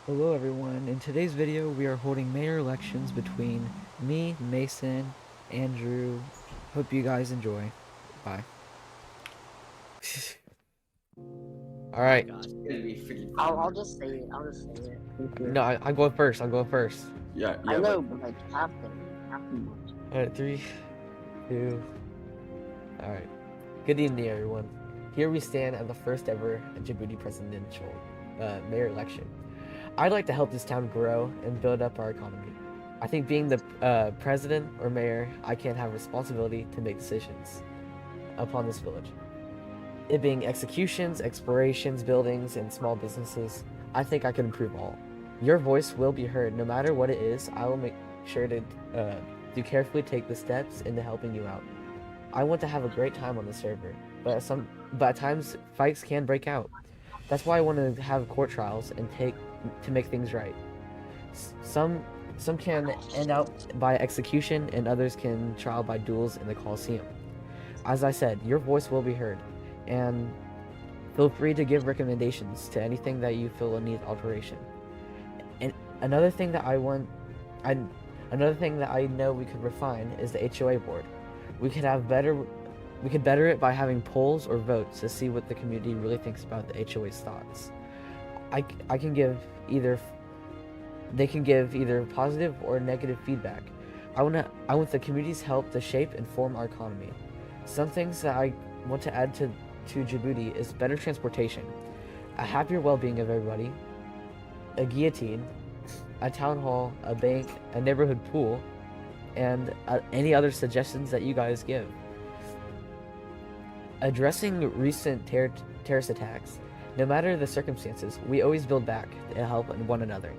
Hello everyone, in today's video we are holding mayor elections between me, Mason, Andrew. Hope you guys enjoy. Bye. Alright. Gosh, it's gonna be freaking I'll fun. just say it. I'll just say it. Thank you. No, I'm going first. I'm going first. Yeah, I yeah, know, but but like after. Alright, 3, 2. Alright. Good evening everyone. Here we stand at the first ever Djibouti presidential mayor election. I'd like to help this town grow and build up our economy. I think being the president or mayor, I can have responsibility to make decisions upon this village. It being executions, explorations, buildings, and small businesses, I think I can improve all. Your voice will be heard no matter what it is. I will make sure to carefully take the steps into helping you out. I want to have a great time on the server, but at times fights can break out. That's why I want to have court trials and to make things right. Some can end out by execution, and others can trial by duels in the Coliseum. As I said, your voice will be heard, and feel free to give recommendations to anything that you feel will need alteration. And another thing that another thing that I know we could refine is the HOA board. We could better it by having polls or votes to see what the community really thinks about the HOA's thoughts. I can give either they can give either positive or negative feedback. I want the community's help to shape and form our economy. Some things that I want to add to Djibouti is better transportation, a happier well-being of everybody, a guillotine, a town hall, a bank, a neighborhood pool, and any other suggestions that you guys give. Addressing recent terrorist attacks, no matter the circumstances, we always build back to help one another.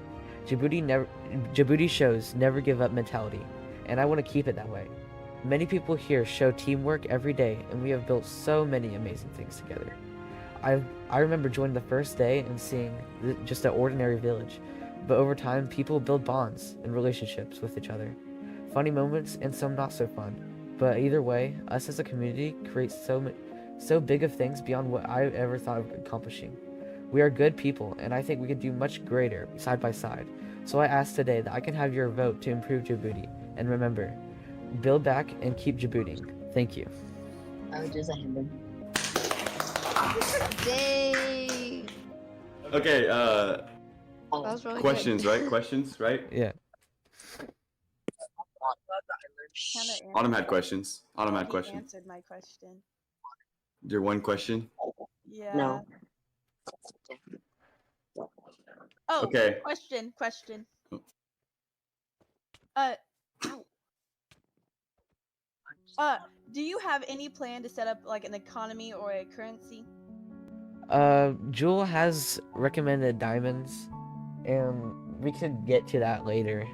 Djibouti shows never give up mentality, and I want to keep it that way. Many people here show teamwork every day, and we have built so many amazing things together. I remember joining the first day and seeing just an ordinary village, but over time people build bonds and relationships with each other. Funny moments and some not so fun, but either way, us as a community create so big of things beyond what I ever thought of accomplishing. We are good people, and I think we could do much greater side by side. So I ask today that I can have your vote to improve Djibouti. And remember, build back and keep Djibouting. Thank you. I would just end them. Dang. okay. That was really Questions, good. right? Questions, right? Yeah. Autumn had questions. Autumn had He questions. answered my question. Your one question. Yeah. No. Oh, Okay. question. Oh. Ow. Do you have any plan to set up like an economy or a currency? Jewel has recommended diamonds, and we could get to that later.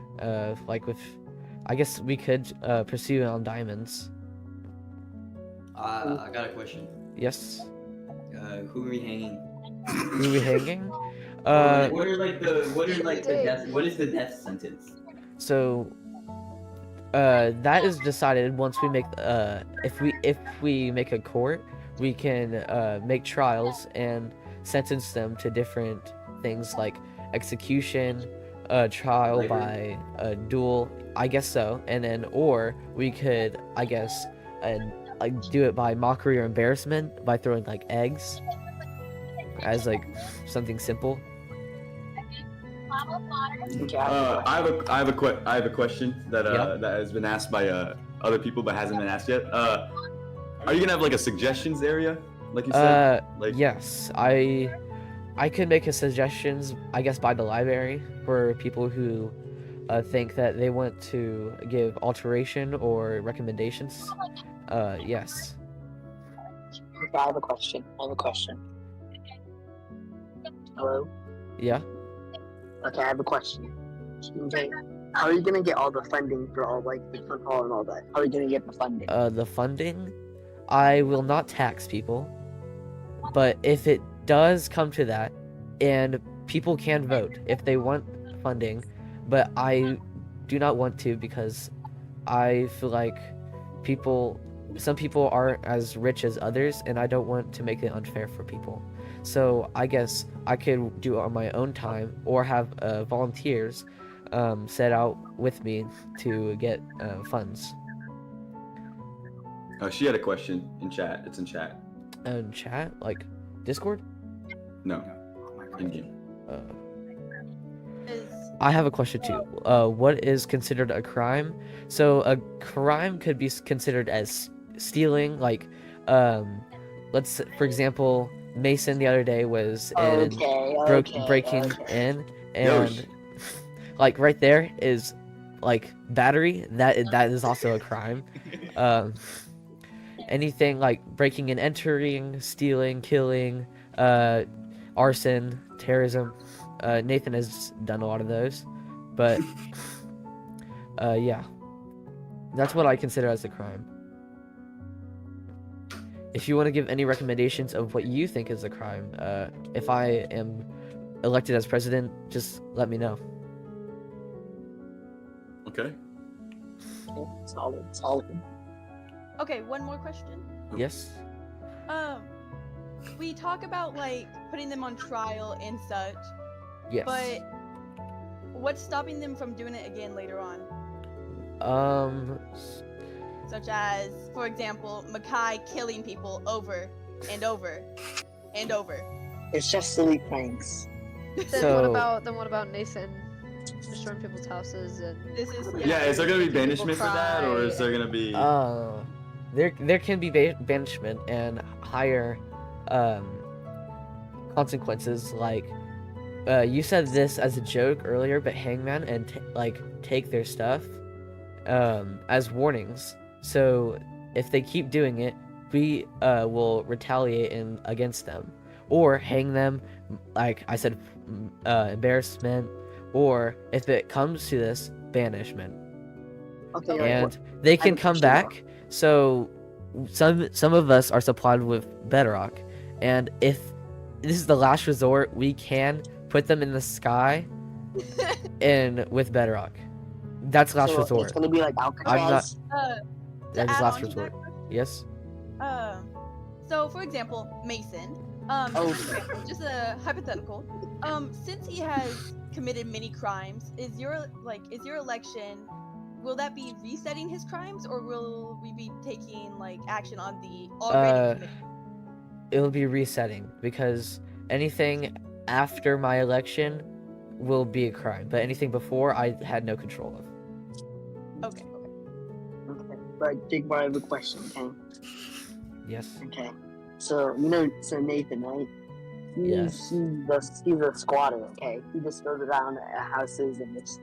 I guess we could pursue on diamonds. I got a question. Yes. Who are we hanging? Who are we hanging? What is the death sentence? So that is decided once we make if we make a court, we can make trials and sentence them to different things like execution, trial Labor? by a duel, I guess so, and then or we could like do it by mockery or embarrassment by throwing like eggs as like something simple. Okay, I have a question that Yeah. that has been asked by other people but hasn't been asked yet. Are you gonna have like a suggestions area, like you said? Like Yes, I could make a suggestions, I guess, by the library for people who think that they want to give alteration or recommendations. Yes. okay, I have a question. Hello? Yeah. Okay, I have a question. Okay. How are you gonna get all the funding for all like the town hall and all that? How are you gonna get the funding? The funding, I will not tax people, but if it does come to that, and people can vote if they want funding, but I do not want to because I feel like some people aren't as rich as others, and I don't want to make it unfair for people. So I guess I could do it on my own time or have volunteers set out with me to get funds. Oh, she had a question in chat. It's in chat. And chat, like Discord. No, in game. Is I have a question too. What is considered a crime? So a crime could be considered as stealing, like, for example, Mason the other day was in breaking in, and like right there is like battery. That is also a crime. Anything like breaking and entering, stealing, killing, arson, terrorism. Nathan has done a lot of those, but yeah, that's what I consider as a crime. If you want to give any recommendations of what you think is a crime, if I am elected as president, just let me know. Okay. Solid. okay. One more question. Yes. We talk about like putting them on trial and such, Yes. but what's stopping them from doing it again later on? Such as, for example, Makai killing people over and over and over. It's just silly pranks. Then So- what about Nathan destroying people's houses and This is Yeah, is there gonna be People banishment for that, or is there gonna be? There can be banishment and higher consequences. Like you said this as a joke earlier, but Hangman and take their stuff as warnings. So if they keep doing it, we will retaliate against them, or hang them. Like I said, embarrassment, or if it comes to this, banishment. Okay. And they can come back. So some of us are supplied with bedrock, and if this is the last resort, we can put them in the sky and with bedrock. That's last resort. It's gonna be like Alcatraz. To That is add last on to resort. that question, Yes. So for example, Mason. Just a hypothetical. Since he has committed many crimes, is your election? Will that be resetting his crimes, or will we be taking like action on the already committed? It'll be resetting, because anything after my election will be a crime, but anything before I had no control of. Okay. Okay. But Jake, I have a question. Okay. Yes. Okay. So so Nathan, right? Yes. He's a squatter. Okay. He just goes around houses and just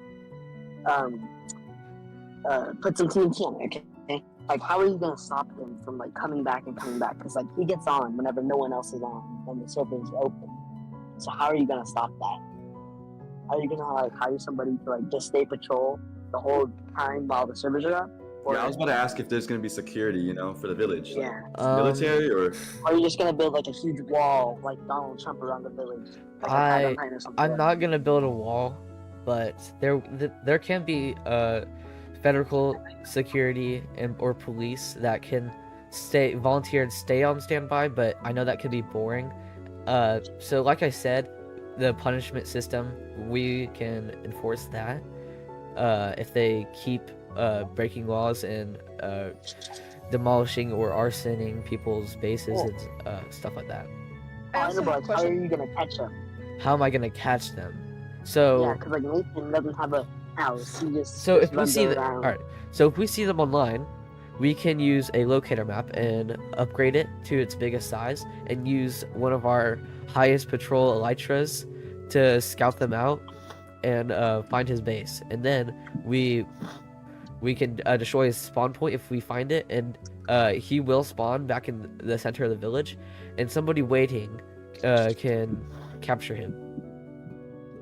put some TNT on it. Okay. Like, how are you gonna stop him from like coming back? Because like he gets on whenever no one else is on and the server is open. So how are you gonna stop that? Are you gonna like hire somebody to like just stay patrol the whole time while the servers are up? Or, Yeah, I was about to ask if there's gonna be security, for the village. Like, yeah. military or? Are you just gonna build like a huge wall like Donald Trump around the village? Like a Palestine or something? I'm not gonna build a wall, but there can be federal security or police that can volunteer and stay on standby, but I know that could be boring. So like I said, the punishment system, we can enforce that if they keep breaking laws and demolishing or arsoning people's bases and stuff like that. I also have a How are question. you gonna catch him? How am I gonna catch them? So Yeah, because like Nathan doesn't have a house. He just So just if we runs see them, around. all right. So if we see them online, we can use a locator map and upgrade it to its biggest size, and use one of our highest patrol elytras to scout them out and find his base. And then we can destroy his spawn point if we find it, and he will spawn back in the center of the village, and somebody waiting can capture him.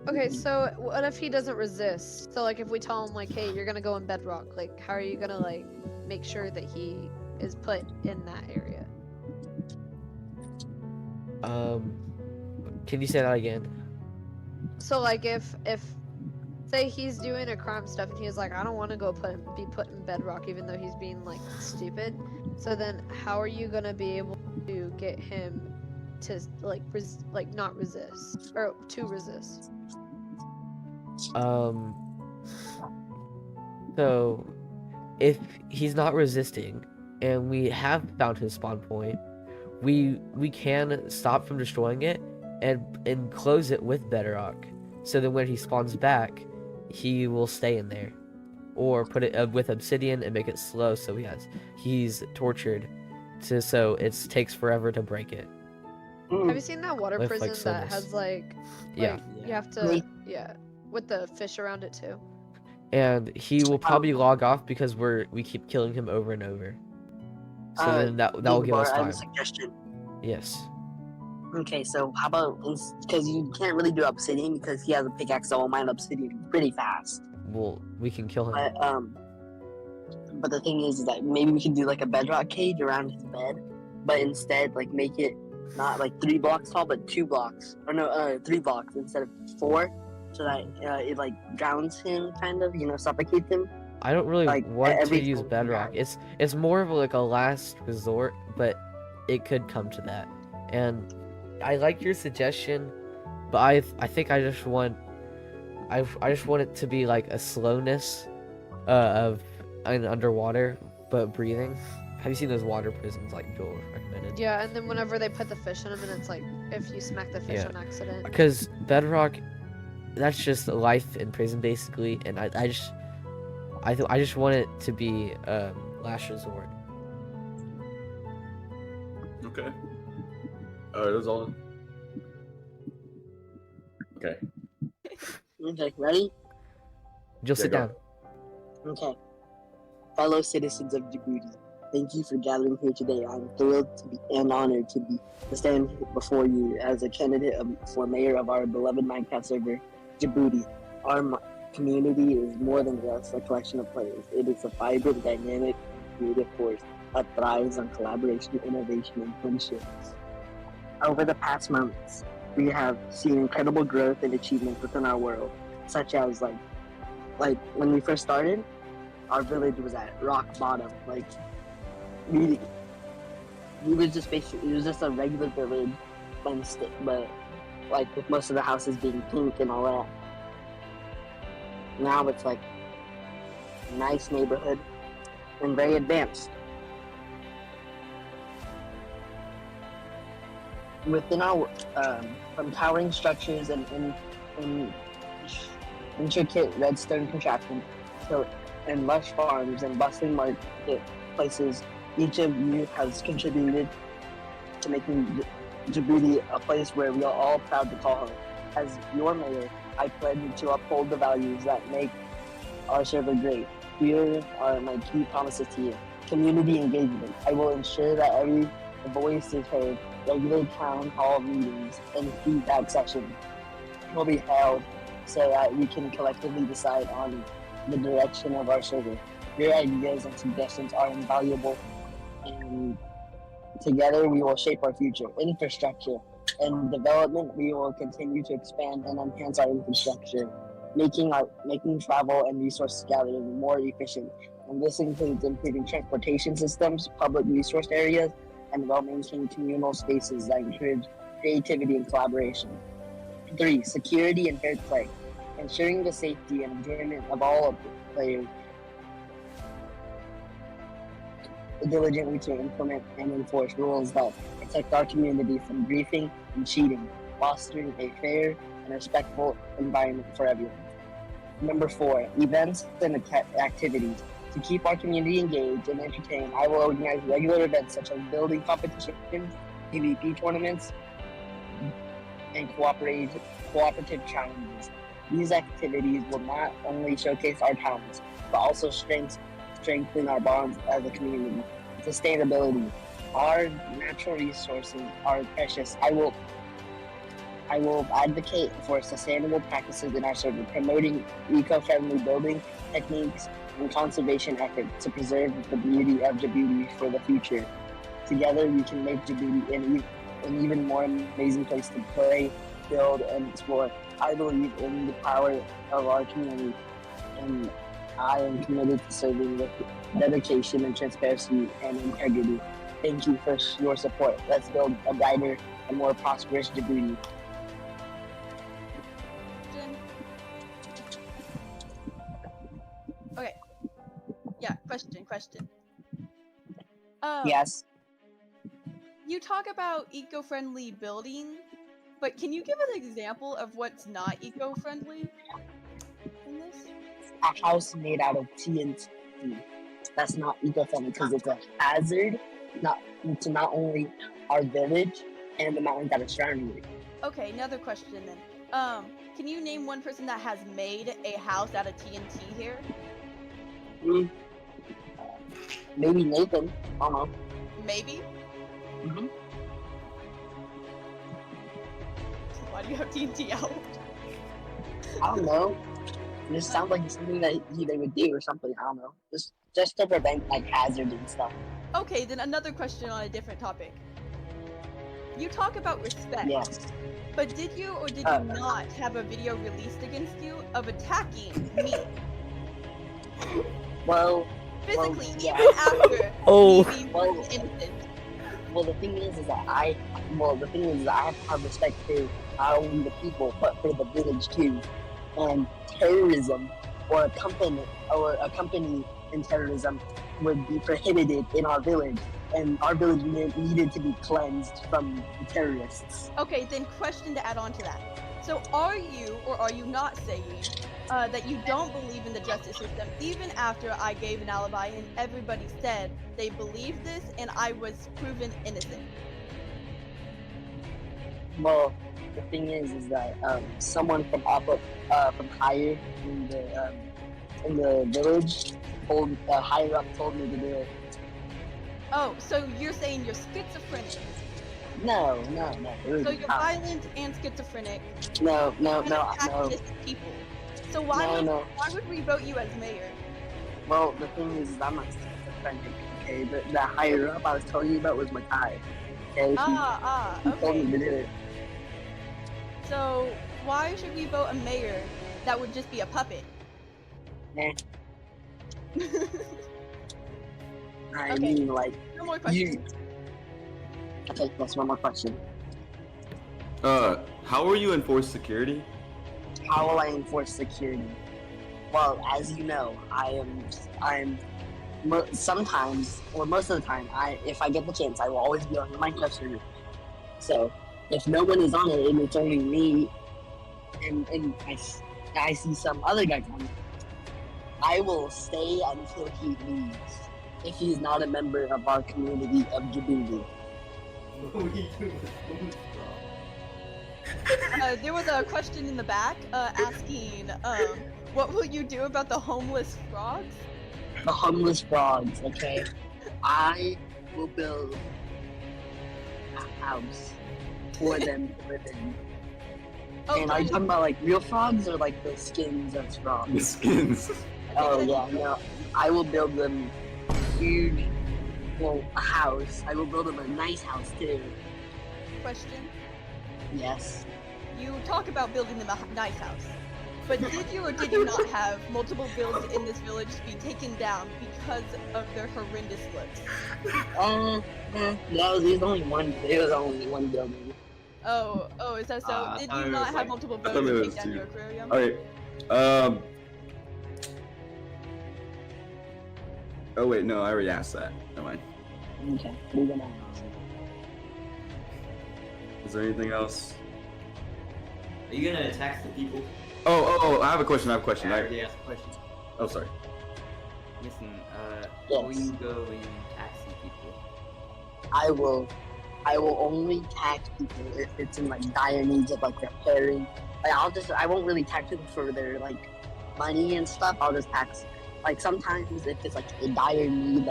Okay, so what if he doesn't resist? So like if we tell him like, hey, you're gonna go in bedrock, like how are you gonna like make sure that he is put in that area? Can you say that again? So like if say he's doing a crime stuff and he's like, I don't want to go be put in bedrock even though he's being like stupid. So then how are you gonna be able to get him to like not resist or to resist? So if he's not resisting and we have found his spawn point, we can stop from destroying it and close it with bedrock. So then when he spawns back, he will stay in there. Or put it with obsidian and make it slow so he's tortured so it takes forever to break it. Have you seen that water With, like, prison that slowness. has like Yeah. you have to with the fish around it too? And he will probably log off because we keep killing him over and over. So then that will give us I have time. a suggestion. Yes. Okay, so how about, because you can't really do obsidian because he has a pickaxe, so I'll mine obsidian pretty fast. Well, we can kill him. But the thing is that maybe we can do like a bedrock cage around his bed, but instead like make it not like 3 blocks tall, but 2 blocks, or no, 3 blocks instead of 4, so that it like drowns him, kind of, suffocates him. I don't really like, want to everything use we bedrock. have. It's more of like a last resort, but it could come to that. And I like your suggestion, but I think I just want it to be like a slowness of an underwater but breathing. Have you seen those water prisons like Joel recommended? Yeah, and then whenever they put the fish in them, and it's like if you smack the fish Yeah. on accident. Because bedrock, that's just life in prison basically, and I just want it to be last resort. Okay. Alright, that's all. Okay. Okay, ready? Just Yeah, sit go. down. Okay. Fellow citizens of Djibouti, thank you for gathering here today. I'm thrilled to be and honored to stand before you as a candidate for mayor of our beloved Minecraft server, Djibouti. Our community is more than just a collection of players. It is a vibrant, dynamic, creative force that thrives on collaboration, innovation, and friendship. Over the past months, we have seen incredible growth and achievements within our world, such as like when we first started, our village was at rock bottom. Like we was just basically, it was just a regular village, but like with most of the houses being pink and all that. Now it's like a nice neighborhood and very advanced. Within our from towering structures and intricate redstone contraptions and lush farms and bustling market places, each of you has contributed to making Djibouti a place where we are all proud to call home. As your mayor, I pledge to uphold the values that make our server great. Here are my key promises to you. Community engagement. I will ensure that every voice is heard. Regular town hall meetings and feedback sessions will be held so that we can collectively decide on the direction of our server. Your ideas and suggestions are invaluable, and together we will shape our future. Infrastructure and development, we will continue to expand and enhance our infrastructure, making travel and resource gathering more efficient. And this includes improving transportation systems, public resource areas, and well-maintained communal spaces that encourage creativity and collaboration. 3. Security and fair play. Ensuring the safety and enjoyment of all of the players diligently to implement and enforce rules that protect our community from griefing and cheating, fostering a fair and respectful environment for everyone. Number 4, events and activities. To keep our community engaged and entertained, I will organize regular events such as building competitions, PvP tournaments, and cooperative challenges. These activities will not only showcase our talents, but also strengthen our bonds as a community. Sustainability. Our natural resources are precious. I will advocate for sustainable practices in our server, promoting eco-friendly building techniques and conservation efforts to preserve the beauty of Djibouti for the future. Together, we can make Djibouti an even more amazing place to play, build, and explore. I believe in the power of our community, and I am committed to serving with dedication and transparency and integrity. Thank you for your support. Let's build a brighter and more prosperous Djibouti. Question. Okay. Yeah, question. Yes. You talk about eco-friendly building, but can you give an example of what's not eco-friendly in this? A house made out of TNT. That's not eco-friendly because it's a hazard to not only our village and the mountains that are surrounding it. Okay, another question then. Can you name one person that has made a house out of TNT here? Maybe Nathan. I don't know. Maybe? Mm-hmm. Why do you have TNT out? I don't know. It just sounds like something that they would do or something. I don't know. Just to prevent like hazards and stuff. Okay, then another question on a different topic. You talk about respect. Yes. But did you or did you not have a video released against you of attacking me? Well, Physically, yeah. even after Oh. me being Well- innocent. Well, the thing is that I have to have respect for not only the people but for the village too. And terrorism or a company in terrorism would be prohibited in our village, and our village needed to be cleansed from the terrorists. Okay, then question to add on to that. So are you or are you not saying that you don't believe in the justice system even after I gave an alibi and everybody said they believed this and I was proven innocent? Well, the thing is that someone from from higher in the village higher up told me to do it. Oh, so you're saying you're schizophrenic. No. So you're violent and schizophrenic. No. and attack innocent people. So why would we vote you as mayor? Well, the thing is I'm not schizophrenic. Okay, the higher up I was telling you about was Makai. Okay, he told me Okay. to do it. So why should we vote a mayor that would just be a puppet? Eh. I Okay. mean, like No more questions. you. Okay, that's one more question. How will you enforce security? How will I enforce security? Well, as you know, sometimes, or most of the time, if I get the chance, I will always be on the Minecraft server. So, if no one is on it and it's only me, and I see some other guys on it, I will stay until he leaves. If he's not a member of our community of Djibouti. There was a question in the back asking, what will you do about the homeless frogs? The homeless frogs, okay? I will build a house for them to live in. Oh, And are you talking about like real frogs or like the skins of frogs? The skins. Oh yeah, no. I will build them huge, a house. I will build them a nice house too. question. Yes. You talk about building them a nice house. But did you or did you not have multiple builds in this village be taken down because of their horrendous looks? No, there's only one. There was only one building. Oh, is that so? I Did thought you it not was have like- multiple I thought builds it to was take down two. your aquarium? Alright. Oh wait, no, I already asked that. Never mind. Okay, moving on. Is there anything else? Are you gonna attack the people? Oh, I have a question. I already asked a question. Oh, sorry. Listen, Yes. will you go and attack some people? I will only tax people if it's in like dire needs of like repairing. Like I won't really tax people for their like money and stuff. I'll just tax like sometimes if it's like a dire need,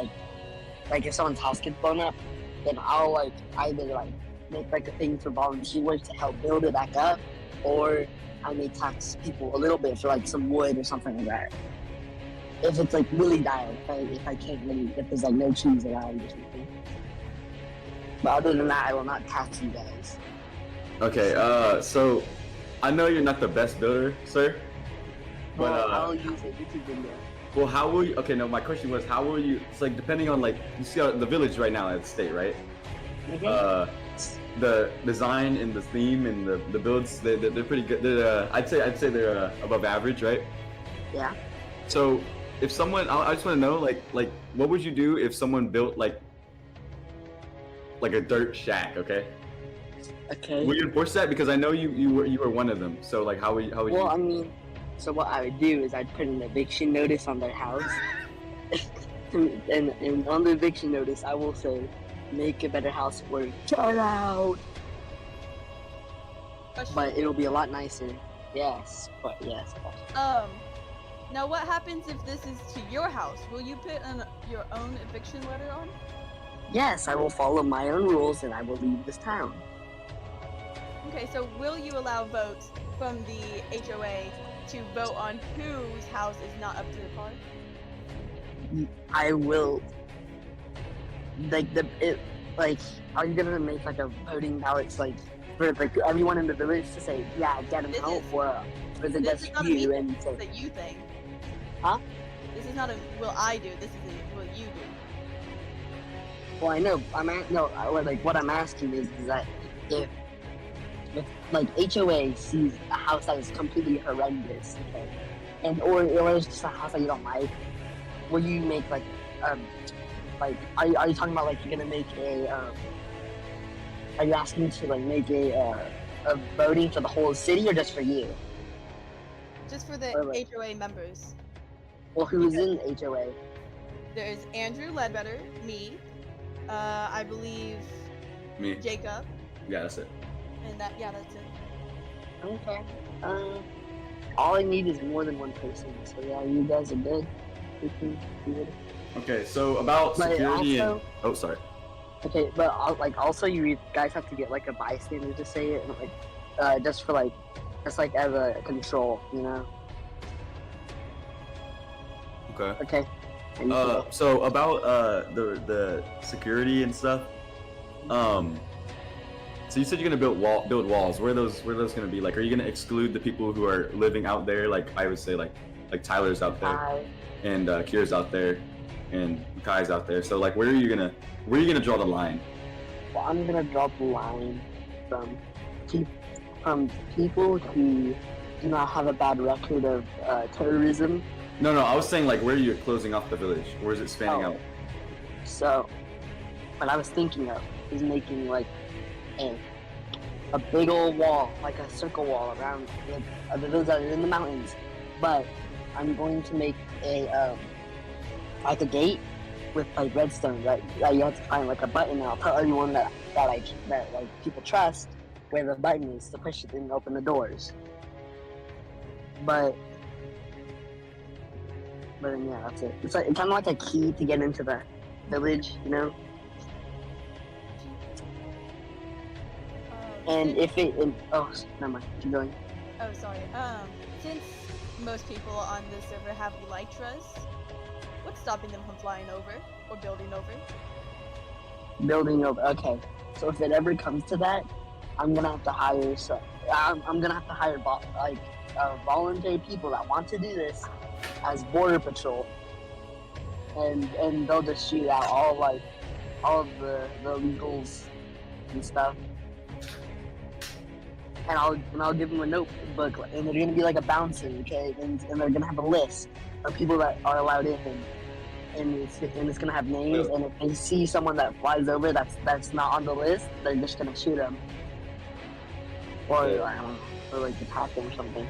like if someone's house gets blown up, then I'll like either like make like a thing for volunteers to help build it back up, or I may tax people a little bit for like some wood or something like that. If it's like really dire, if there's like no trees around or something. But other than that, I will not tax you guys. Okay, so I know you're not the best builder, sir. But Well, I'll use a YouTube video. Well, how will you? Okay, no. My question was, how will you? It's like depending on like you see how the village right now at the state, right? Mhm. The design and the theme and the builds, they're pretty good. They're, I'd say they're above average, right? Yeah. So if someone, I just want to know, like what would you do if someone built like a dirt shack? Okay. Okay. Will you enforce that? Because I know you were one of them. So like how would you? Well, I mean, so what I would do is I'd put an eviction notice on their house, and on the eviction notice I will say, make a better house or get out. Question. But it'll be a lot nicer. Yes, but yes. Now what happens if this is to your house? Will you put your own eviction letter on? Yes, I will follow my own rules and I will leave this town. Okay, so will you allow votes from the HOA to vote on whose house is not up to the par? I will. Are you gonna make like a voting ballots like for like everyone in the village to say yeah get him This out, is- or is it This just is not a you me and say that you think. Huh? This is not a will I do. This is a will you do. well I know what I'm asking is that if like HOA sees a house that is completely horrendous, okay, and or it's just a house that you don't like, will you make like are you talking about like you're gonna make are you asking to like make a voting for the whole city or just for you? Just for the Or, like- HOA members. Well, who's in HOA? There's Andrew Ledbetter, me, I believe me? Jacob, Yeah, that's it. and that's it. Okay. All I need is more than one person. So yeah, you guys are good. We can do it. Okay, so about But security also- and oh, sorry. Okay, but also you guys have to get like a bystander to say it, and like just as a control, you know? Okay. Okay. And you can- So about the security and stuff. So you said you're gonna build walls. Where are those gonna be? Like, are you gonna exclude the people who are living out there? Like I would say, like Tyler's out there, and Kira's out there, and Kai's out there. So like, where are you gonna draw the line? Well, I'm gonna draw the line from people who do not have a bad record of terrorism. No, I was saying like, where are you closing off the village? Where is it spanning Oh. out? So, what I was thinking of is making like a big old wall, like a circle wall around the village that are in the mountains. But I'm going to make a like a gate with like redstone that you have to find like a button. And I'll tell everyone that people trust where the button is to push it and open the doors. But then yeah, that's it. It's like kind of like a key to get into the village, you know. And since- if never mind, keep going. Oh, sorry. Since most people on this server have elytras, what's stopping them from flying over or building over? Building over. Okay, so if it ever comes to that, I'm gonna have to hire I'm gonna have to hire voluntary people that want to do this as border patrol, and they'll just shoot out all of the illegals and stuff. And I'll give them a notebook, and they're gonna be like a bouncer, okay? And they're gonna have a list of people that are allowed in, and it's gonna have names. And if they see someone that flies over that's not on the list, they're just gonna shoot them, or I don't know, or like attack them or something.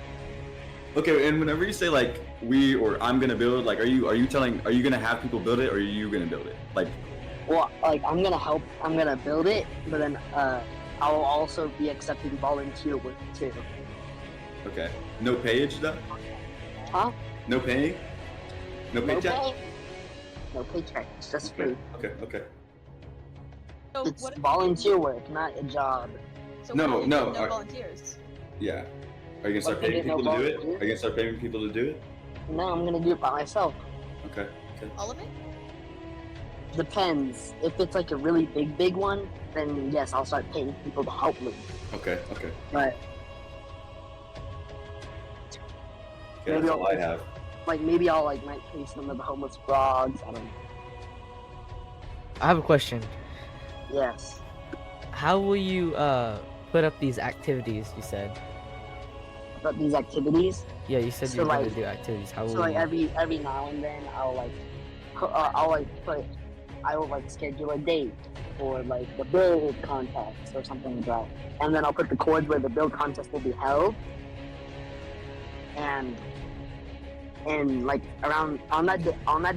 Okay, and whenever you say like we or I'm gonna build, like are you gonna have people build it or are you gonna build it? Like, Well, like I'm gonna build it, but then I'll also be accepting volunteer work too. okay, no payage though? Huh? No paying? No paycheck? pay? No paycheck. It's just free. Okay. So It's what if volunteer work, not a job. So No, what if no, there's no alright. volunteers? Yeah. Are you gonna start What if paying they people to do it? volunteer? Are you gonna start paying people to do it? No, I'm gonna do it by myself. Okay. All of it? Depends. If it's like a really big one, then yes, I'll start paying people to help me. Okay. But Okay, that's all I have. Like maybe I'll like might pay some of the homeless frogs. I don't know. I have a question. Yes. How will you put up these activities? You said. But these activities. Yeah, you said So, you were gonna like- do activities. How will So like you? every now and then I will like schedule a date for like the build contest or something like that, and then I'll put the chords where the build contest will be held, and like around on that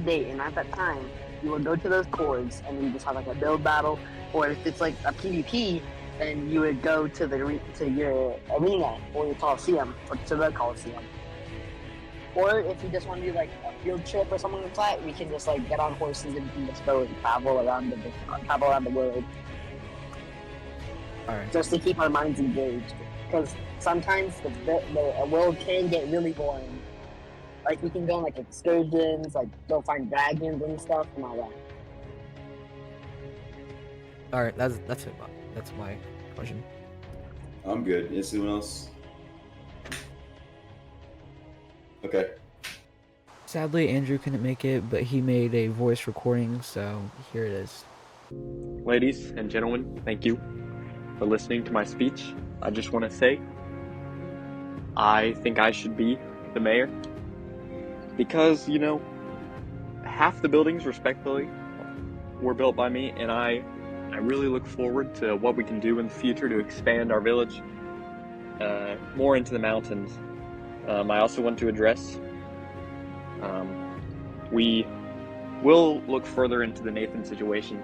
date and at that time you will go to those chords and then you just have like a build battle, or if it's like a PvP, then you would go to your arena or your coliseum or to the coliseum. Or if you just want to do like a field trip or something like that, we can just like get on horses and we can just go and travel around the world, All right. just to keep our minds engaged. Because sometimes the world can get really boring. Like we can go on like excursions, like go find dragons and stuff and all that. All right. That's it. That's my question. I'm good. Is anyone else? Okay. Sadly, Andrew couldn't make it, but he made a voice recording, so here it is. Ladies and gentlemen, thank you for listening to my speech. I just want to say, I think I should be the mayor. Because, you know, half the buildings, respectfully, were built by me, and I really look forward to what we can do in the future to expand our village more into the mountains. I also want to address, we will look further into the Nathan situation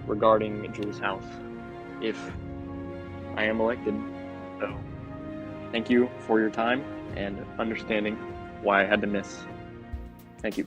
regarding Jul's house if I am elected. So, thank you for your time and understanding why I had to miss. Thank you.